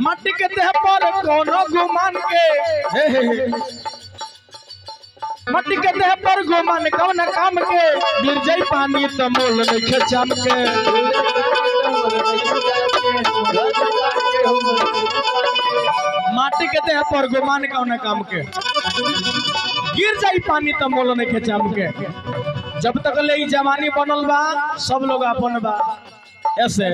मट्टी के देह पर कोनो गुमान के मट्टी के देह पर गुमान कौन काम के गिर जाई पानी त मोल नइखे चम के माटी के देह पर गुमान कौन काम के गिर जाई पानी त मोल नइखे चम के। जब तक ले जवानी बनल बा सब लोग अपन बा ऐसे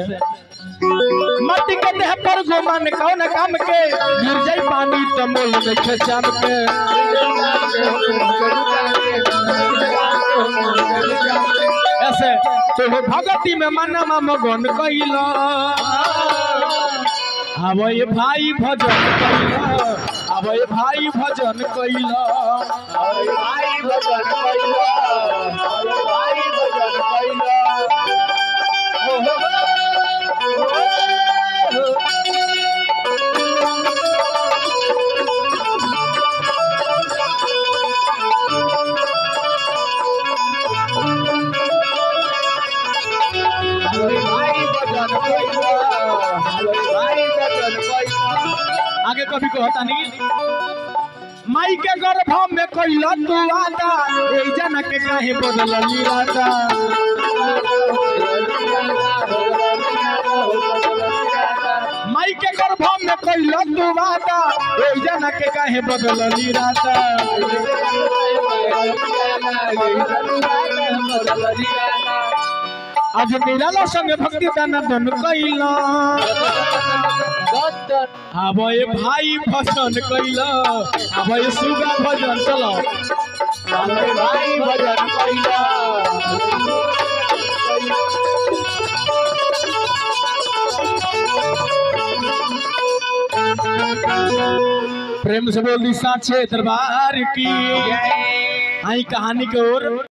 मट्टी के देह पर गुमान कौन काम के गिर जाई पानी त मोल नइखे चम के। ऐसे तो भगती में मनमा मगन कइला आवे भाई भजन कइला आवे भाई भजन कइला आवे भाई भजन कइला आवे भाई भजन कइला। आगे कभी कहता नहीं माई के गर्भ में कइला तू आदा ए जना के काहे बदलल इरादा माई के गर्भ में कइला तू आदा ए जना के काहे बदलल इरादा। आज निराला संग भक्ति दाना दन कइला आवे भाई भजन कइला आवे सुगा भजन चलो आवे भाई भजन कइला। प्रेम से बोल दी साचे दरबार की आई कहानी के ओर।